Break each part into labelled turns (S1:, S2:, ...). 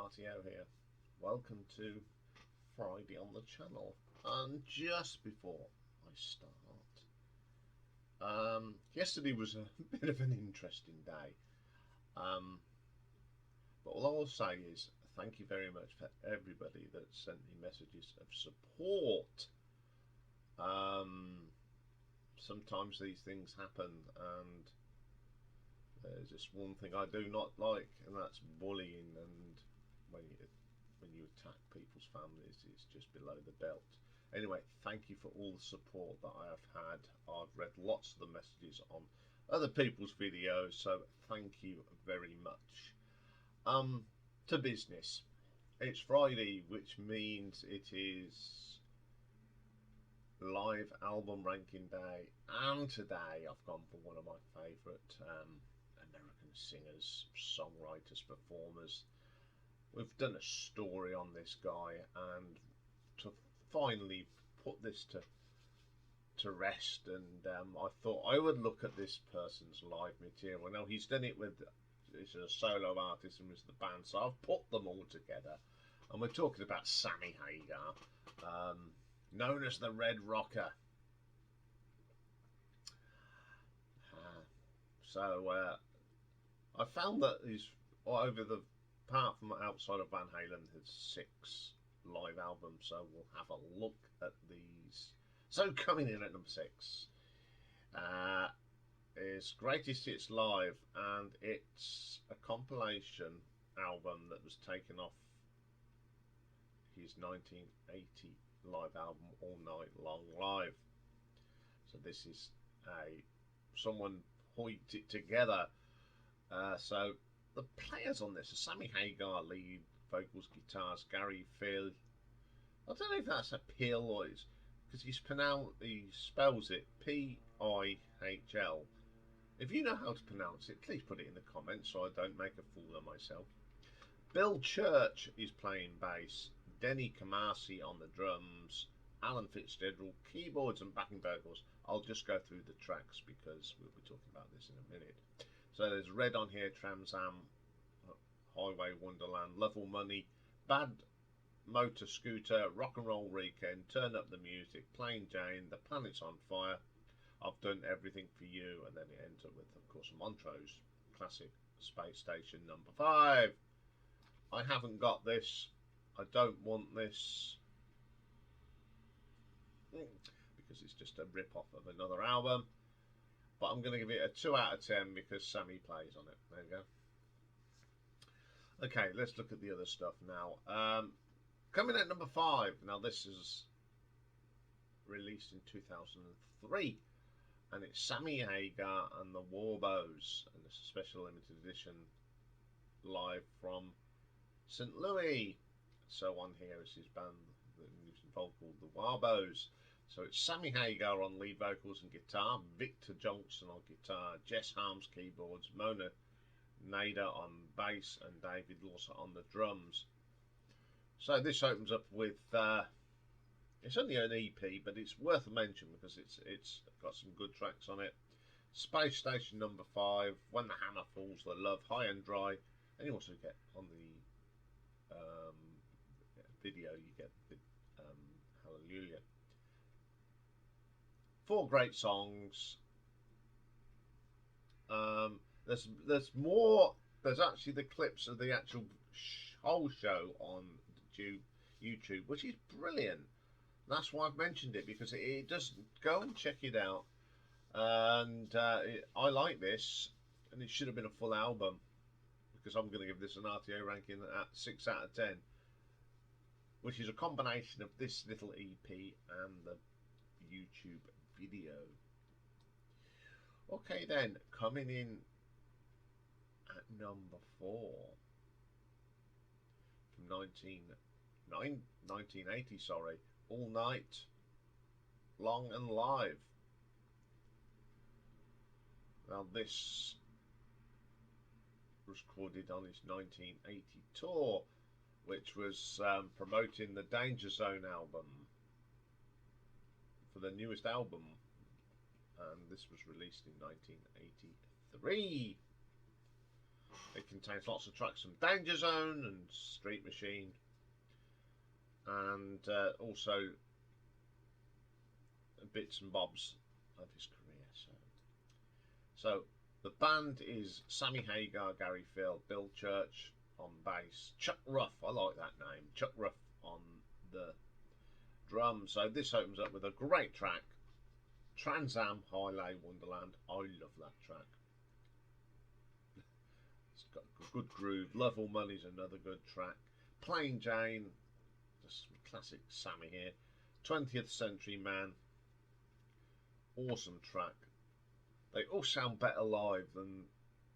S1: RTO here. Welcome to Friday on the channel. And just before I start, yesterday was a bit of an interesting day. But all I'll say is thank you very much for everybody that sent me messages of support. Sometimes these things happen, and there's just one thing I do not like, and that's bullying. And when you attack people's families, it's just below the belt. Anyway, thank you for all the support that I have had. I've read lots of the messages on other people's videos, so thank you very much. To business. It's Friday, which means it is live album ranking day, and today I've gone for one of my favourite American singers, songwriters, performers. We've done a story on this guy, and to finally put this to rest, and I thought I would look at this person's live material. Now he's done it with, he's a solo artist and with the band, so I've put them all together, and we're talking about Sammy Hagar, known as the Red Rocker. I found that he's over the, apart from outside of Van Halen, has 6 live albums, so we'll have a look at these. So coming in at number 6 is Greatest Hits Live, and it's a compilation album that was taken off his 1980 live album All Night Long Live. So this is someone put it together. So the players on this are Sammy Hagar, lead vocals, guitars, Gary Phil. I don't know if that's a pill or it's because he spells it P-I-H-L. If you know how to pronounce it, please put it in the comments so I don't make a fool of myself. Bill Church is playing bass, Denny Kamasi on the drums, Alan Fitzgerald keyboards and backing vocals. I'll just go through the tracks because we'll be talking about this in a minute. So there's Red on here, Trans Am, Highway Wonderland, Level Money, Bad Motor Scooter, Rock and Roll Weekend, Turn Up the Music, Plain Jane, The Planet's on Fire, I've Done Everything for You, and then it ends up with, of course, Montrose classic Space Station number 5. I haven't got this. I don't want this because it's just a rip-off of another album. But I'm going to give it a 2 out of 10 because Sammy plays on it. There you go. Okay, let's look at the other stuff now. Coming at number 5. Now this is released in 2003, and it's Sammy Hagar and the Waboritas, and it's a special limited edition live from St. Louis. So on here is his band that was involved called the Waboritas. So it's Sammy Hagar on lead vocals and guitar, Victor Johnson on guitar, Jess Harms keyboards, Mona Nader on bass, and David Lawson on the drums. So this opens up with, it's only an EP, but it's worth a mention because it's got some good tracks on it. Space Station number 5, When the Hammer Falls, The Love, High and Dry, and you also get on the video, you get the Hallelujah. 4 great songs. There's more. There's actually the clips of the actual whole show on YouTube, which is brilliant. That's why I've mentioned it, because it does. Go and check it out. And I like this, and it should have been a full album because I'm going to give this an RTO ranking at 6 out of 10, which is a combination of this little EP and the YouTube video. Okay then, coming in at number 4 from 1980, sorry, All Night Long and Live. Now this was recorded on his 1980 tour, which was promoting the Danger Zone album for the newest album, and this was released in 1983. It contains lots of tracks from Danger Zone and Street Machine, and also bits and bobs of his career. So the band is Sammy Hagar, Gary Phil, Bill Church on bass, Chuck Ruff, I like that name, Chuck Ruff on the drums. So this opens up with a great track, Trans Am Highway Wonderland. I love that track. It's got a good groove. Love All Money's another good track. Plain Jane, just some classic Sammy here. 20th Century Man, awesome track. They all sound better live than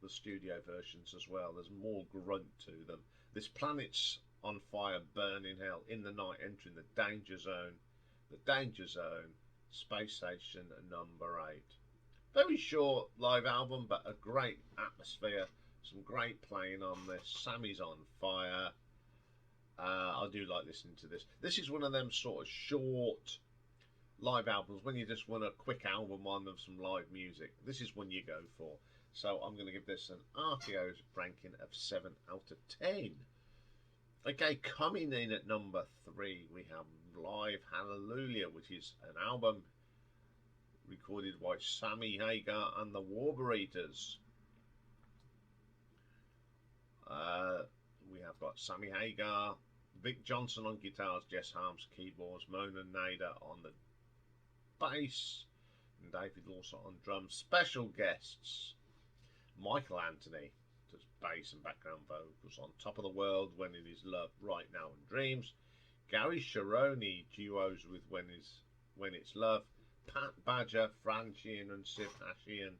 S1: the studio versions as well. There's more grunt to them. This Planet's on Fire, Burning Hell, In the Night, Entering the Danger Zone, Space Station number 8. Very short live album, but a great atmosphere. Some great playing on this. Sammy's on fire. I do like listening to this. This is one of them sort of short live albums when you just want a quick album on of some live music. This is one you go for. So I'm going to give this an RTO ranking of 7 out of 10. Okay, coming in at number 3 we have Live Hallelujah, which is an album recorded by Sammy Hagar and the Waboritas. We have got Sammy Hagar, Vic Johnson on guitars, Jess Harms keyboards, Mona Nader on the bass, and David Lawson on drums. Special guests, Michael Anthony does bass and background vocals on Top of the World, When It Is Love, Right Now and Dreams. Gary Cherone duos with When It's Love. Pat Badger, Fran Sheehan and Siv Hashian,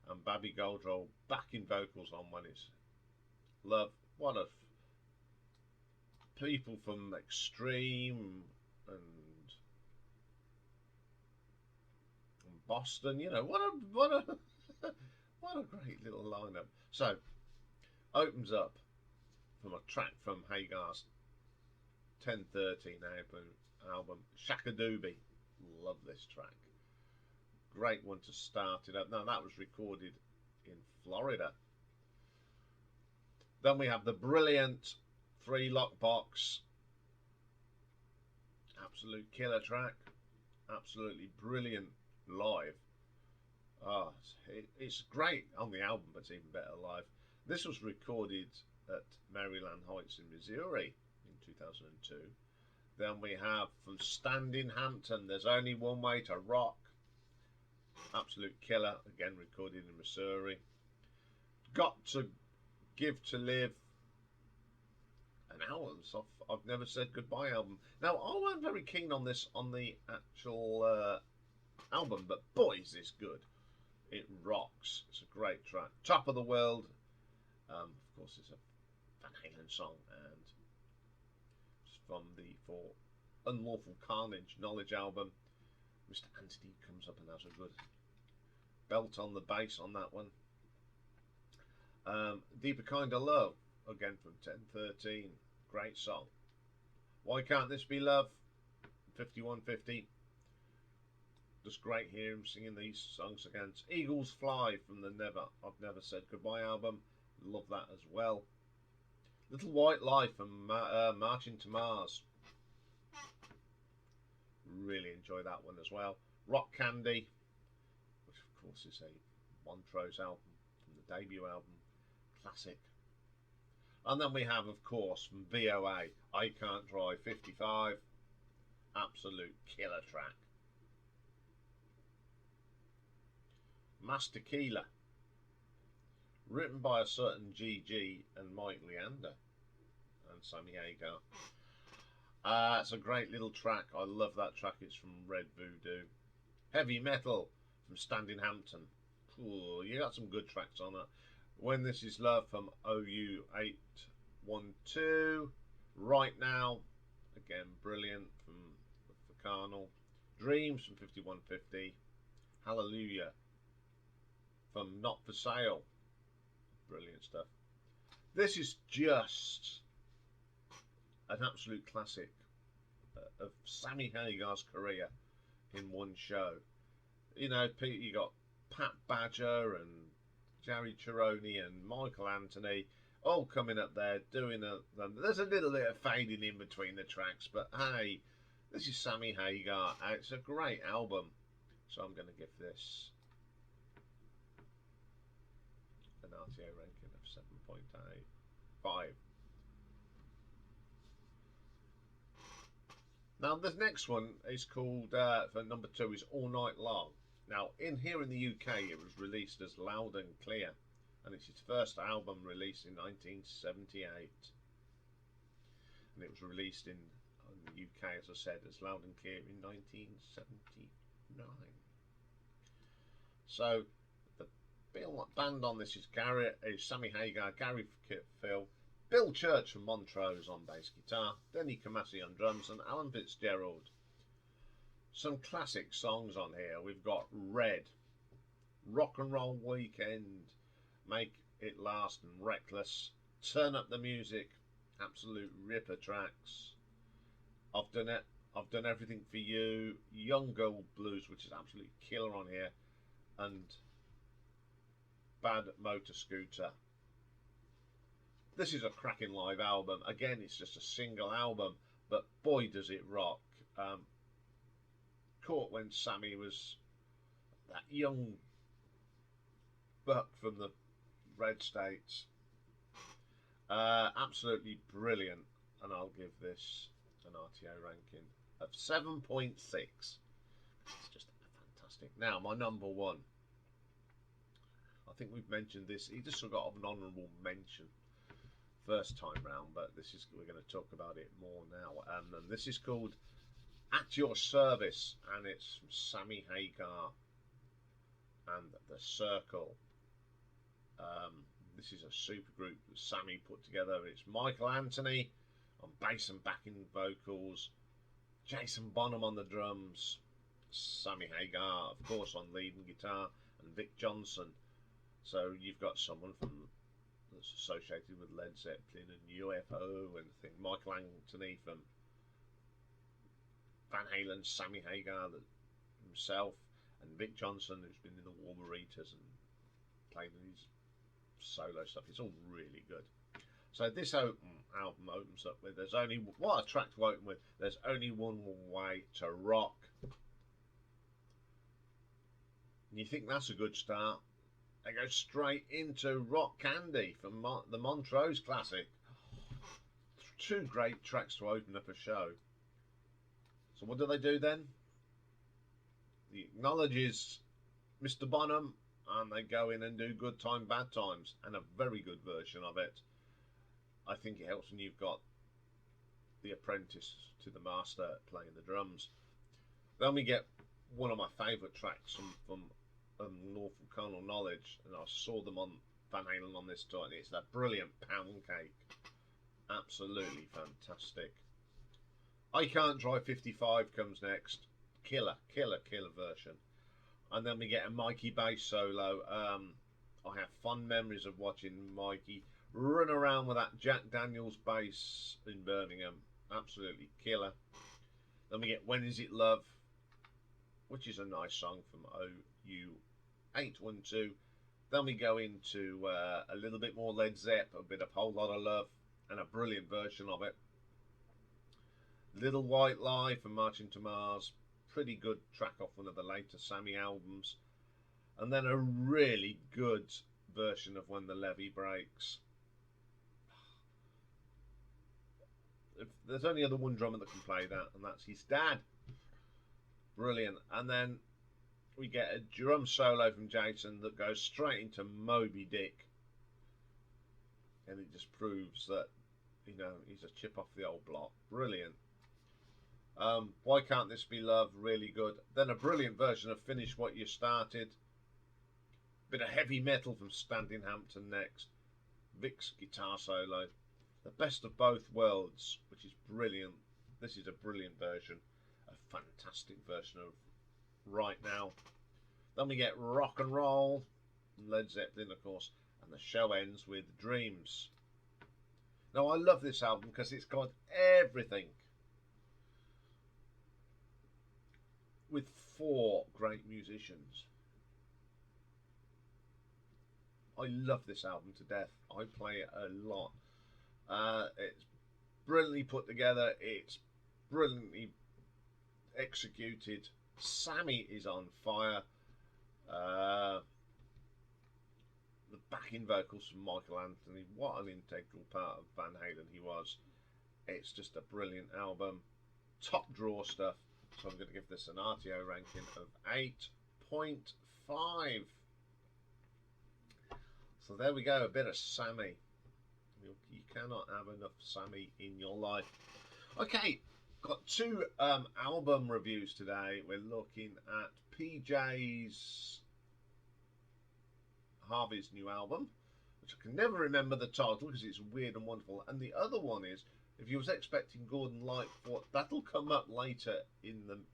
S1: and Babby Goldroll backing vocals on When It's Love. What a people from Extreme and Boston, you know, what a what a great little lineup. So opens up from a track from Hagar's 1013 album, Shakadoobie. Love this track. Great one to start it up. Now that was recorded in Florida. Then we have the brilliant 3 Lock Box. Absolute killer track. Absolutely brilliant live. It's great on the album, but it's even better live. This was recorded at Maryland Heights in Missouri in 2002. Then we have from Standing Hampton, There's Only One Way to Rock. Absolute killer, again recorded in Missouri. Got to Give to Live, an album off I've Never Said Goodbye album. Now I wasn't very keen on this on the actual album, but boy is this good. It rocks. It's a great track. Top of the World, of course it's a Van Halen song, and it's from the For Unlawful Carnage Knowledge album. Mr. Anthony comes up and has a good belt on the bass on that one. Deeper Kind of Love, again from 1013, great song. Why Can't This Be Love, 5150. Just great hearing him singing these songs again. Eagles Fly from the I've Never Said Goodbye album, love that as well. Little White Life from Marching to Mars, really enjoy that one as well. Rock Candy, which of course is a Montrose album from the debut album, classic. And then we have, of course, from VOA, I Can't Drive 55, absolute killer track. Master Keeler, written by a certain GG and Mike Leander and Sammy Hagar. It's a great little track. I love that track. It's from Red Voodoo. Heavy Metal from Standing Hampton. Cool. You got some good tracks on it. When This Is Love from OU812. Right Now, again brilliant from the Carnal. Dreams from 5150. Hallelujah from Not For Sale. Brilliant stuff. This is just an absolute classic of Sammy Hagar's career in one show. You know, you got Pat Badger and Jerry Chironi and Michael Anthony all coming up there doing there's a little bit of fading in between the tracks, but hey, this is Sammy Hagar. It's a great album, so I'm going to give this an RTA ranking of 7.85. Now the next one is called, for number 2, is All Night Long. Now here in the UK it was released as Loud and Clear, and it's his first album released in 1978, and it was released in the UK, as I said, as Loud and Clear in 1979. So the band on this is Sammy Hagar, Gary Phil, Bill Church from Montrose on bass guitar, Denny Kamasi on drums, and Alan Fitzgerald. Some classic songs on here. We've got Red, Rock and Roll Weekend, Make It Last, and Reckless. Turn Up the Music, absolute ripper tracks. I've done Everything for You, Young Girl Blues, which is absolutely killer on here, and Bad Motor Scooter. This is a cracking live album. Again, it's just a single album, but boy does it rock. Caught when Sammy was that young buck from the Red States. Absolutely brilliant, and I'll give this an RTO ranking of 7.6. It's just fantastic. Now, my number 1. I think we've mentioned this. He just got an honourable mention first time round, but we're going to talk about it more now. And this is called At Your Service, and it's from Sammy Hagar and The Circle. This is a super group that Sammy put together. It's Michael Anthony on bass and backing vocals, Jason Bonham on the drums, Sammy Hagar, of course, on lead and guitar, and Vic Johnson. So you've got someone that's associated with Led Zeppelin and UFO and things. Michael Anthony from Van Halen, Sammy Hagar himself, and Vic Johnson, who's been in the Waboritas and played in his solo stuff. It's all really good. So this album opens up with, what a track to open with, There's Only One Way to Rock. And you think that's a good start. They go straight into Rock Candy from the Montrose classic. 2 great tracks to open up a show. So what do they do then? He acknowledges Mr. Bonham, and they go in and do Good Time, Bad Times, and a very good version of it. I think it helps when you've got the apprentice to the master playing the drums. Then we get one of my favourite tracks from Norfolk Carnal Knowledge, and I saw them on Van Halen on this tour, and it's that brilliant Pound Cake. Absolutely fantastic. I Can't Drive 55 comes next. Killer version. And then we get a Mikey bass solo. I have fond memories of watching Mikey run around with that Jack Daniels bass in Birmingham. Absolutely killer. Then we get When Is It Love, which is a nice song from OU812. Then we go into a little bit more Led Zepp, a bit of Whole Lot of Love, and a brilliant version of it. Little White Lie from Marching to Mars, pretty good track off one of the later Sammy albums. And then a really good version of When the Levee Breaks. There's only one drummer that can play that, and that's his dad. Brilliant. And then we get a drum solo from Jason that goes straight into Moby Dick, and it just proves that, you know, he's a chip off the old block. Brilliant. Why Can't This Be Love? Really good. Then a brilliant version of Finish What You Started. Bit of heavy metal from Standing Hampton next. Vic's guitar solo. The Best of Both Worlds, which is brilliant. This is a brilliant version. A fantastic version of Right Now. Then we get Rock and Roll, Led Zeppelin, of course, and the show ends with Dreams. Now, I love this album because it's got everything, with 4 great musicians. I love this album to death. I play it a lot. It's brilliantly put together. It's brilliantly executed. Sammy is on fire. The backing vocals from Michael Anthony. What an integral part of Van Halen he was. It's just a brilliant album. Top drawer stuff. So I'm going to give this an RTO ranking of 8.5. So there we go, a bit of Sammy. You cannot have enough Sammy in your life. Okay, got two album reviews today. We're looking at PJ's Harvey's new album, which I can never remember the title because it's weird and wonderful. And the other one is, if you was expecting Gordon Lightfoot, that'll come up later in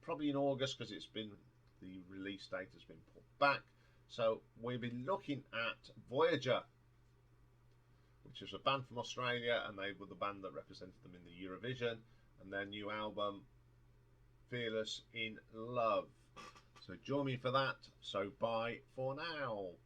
S1: probably in August, because the release date has been put back. So we'll be looking at Voyager, which is a band from Australia, and they were the band that represented them in the Eurovision, and their new album, Fearless in Love. So join me for that. So bye for now.